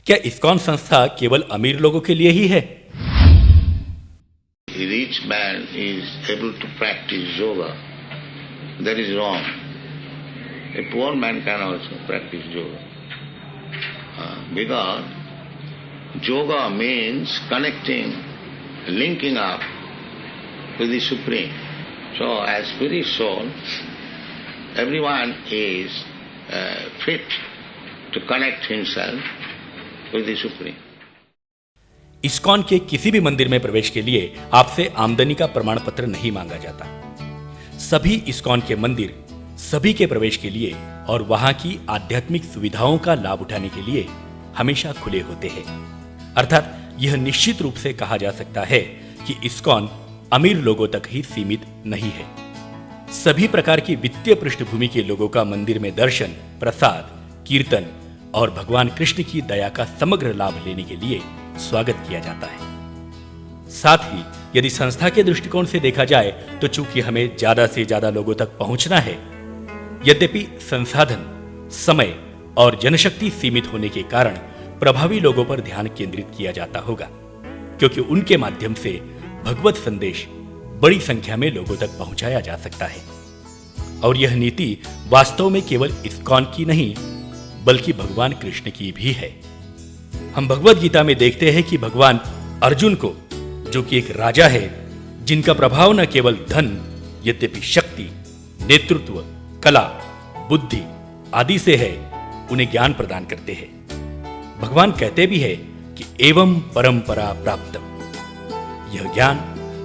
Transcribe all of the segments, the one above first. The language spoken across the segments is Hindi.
क्या इस्कॉन संस्था केवल अमीर लोगों के लिए ही है? A rich man is able to practice yoga. That is wrong. A poor man can also practice yoga. Because yoga means connecting, linking up with the Supreme. So as spirit soul, everyone is fit to connect himself with the Supreme. ISKCON के किसी भी मंदिर में प्रवेश के लिए आपसे आमदनी का प्रमाण पत्र नहीं मांगा जाता। सभी इस्कॉन के मंदिर सभी के प्रवेश के लिए और वहां की आध्यात्मिक सुविधाओं का लाभ उठाने के लिए हमेशा खुले होते हैं। अर्थात यह निश्चित रूप से कहा जा सकता है कि इस्कॉन अमीर लोगों तक ही सीमित नहीं है। सभी प्रकार की वित्तीय पृष्ठभूमि के लोगों का मंदिर में दर्शन, प्रसाद, कीर्तन और भगवान कृष्ण की दया का समग्र लाभ लेने के लिए स्वागत किया जाता है। साथ ही यदि संस्था के दृष्टिकोण से देखा जाए तो चूंकि हमें ज्यादा से ज्यादा लोगों तक पहुंचना है, यद्यपि संसाधन, समय और जनशक्ति सीमित होने के कारण प्रभावी लोगों पर ध्यान केंद्रित किया जाता होगा, क्योंकि उनके माध्यम से भगवत संदेश बड़ी संख्या में लोगों तक पहुंचाया जा सकता है। और यह नीति वास्तव में केवल इस्कॉन की नहीं बल्कि भगवान कृष्ण की भी है। हम भगवत गीता में देखते हैं कि भगवान अर्जुन को, जो कि एक राजा है जिनका प्रभाव न केवल धन यद्यपि शक्ति, नेतृत्व, कला, बुद्धि आदि से है, उन्हें ज्ञान प्रदान करते हैं। भगवान कहते भी है कि एवं परंपरा प्राप्त, यह ज्ञान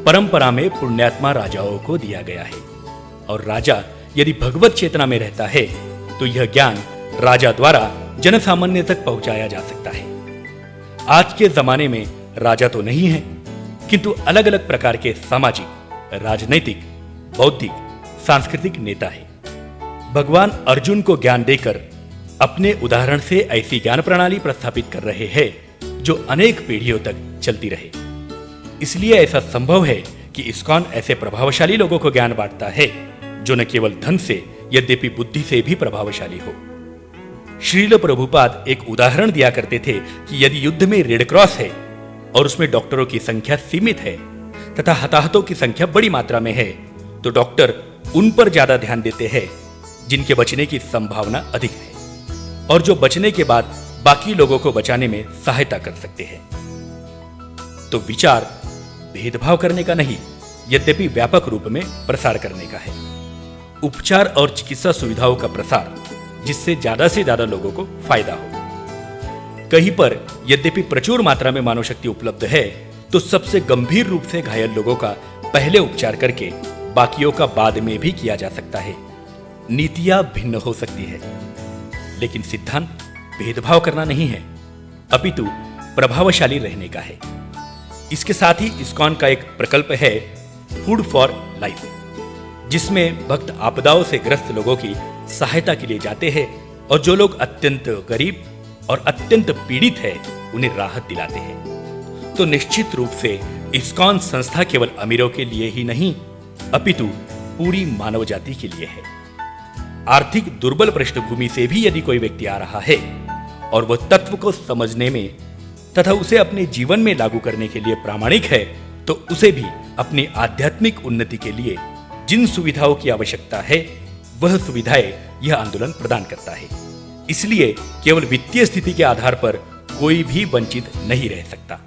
परंपरा में पुण्यात्मा राजाओं को दिया गया है। और राजा यदि भगवत चेतना में रहता है तो यह ज्ञान राजा द्वारा जनसामान्य तक पहुंचाया जा सकता है। आज के जमाने में राजा तो नहीं है, किंतु अलग अलग प्रकार के सामाजिक, राजनैतिक, बौद्धिक, सांस्कृतिक नेता है। भगवान अर्जुन को ज्ञान देकर अपने उदाहरण से ऐसी ज्ञान प्रणाली प्रस्थापित कर रहे हैं जो अनेक पीढ़ियों तक चलती रहे। इसलिए ऐसा संभव है कि इस्कॉन ऐसे प्रभावशाली लोगों को ज्ञान बांटता है जो न केवल धन से यद्यपि बुद्धि से भी प्रभावशाली हो। श्रील प्रभुपाद एक उदाहरण दिया करते थे कि यदि युद्ध में रेड क्रॉस है और उसमें डॉक्टरों की संख्या सीमित है तथा हताहतों की संख्या बड़ी मात्रा में है, तो डॉक्टर उन पर ज्यादा ध्यान देते हैं जिनके बचने की संभावना अधिक है और जो बचने के बाद बाकी लोगों को बचाने में सहायता कर सकते हैं। तो विचार भेदभाव करने का नहीं, यद्यपि व्यापक रूप में प्रसार करने का है। उपचार और चिकित्सा सुविधाओं का प्रसार, जिससे ज्यादा से ज्यादा लोगों को फायदा हो। कहीं पर यद्यपि प्रचुर मात्रा में मानव शक्ति उपलब्ध है, तो सबसे गंभीर रूप से घायल लोगों का पहले उपचार करके बाकियों का बाद में भी किया जा सकता है। नीतियां भिन्न हो सकती है, लेकिन सिद्धांत भेदभाव करना नहीं है, अपितु प्रभावशाली रहने का है। इसके साथ ही इस्कॉन का एक प्रकल्प है फूड फॉर लाइफ, जिसमें भक्त आपदाओं से ग्रस्त लोगों की सहायता के लिए जाते हैं और जो लोग अत्यंत गरीब और अत्यंत पीड़ित हैं उन्हें राहत दिलाते हैं। तो निश्चित रूप से इस्कॉन संस्था केवल अमीरों के लिए ही नहीं अपितु पूरी मानव जाति के लिए है। आर्थिक दुर्बल पृष्ठभूमि से भी यदि कोई व्यक्ति आ रहा है और वह तत्व को समझने में तथा उसे अपने जीवन में लागू करने के लिए प्रामाणिक है, तो उसे भी अपनी आध्यात्मिक उन्नति के लिए जिन सुविधाओं की आवश्यकता है वह सुविधाएं यह आंदोलन प्रदान करता है। इसलिए केवल वित्तीय स्थिति के आधार पर कोई भी वंचित नहीं रह सकता।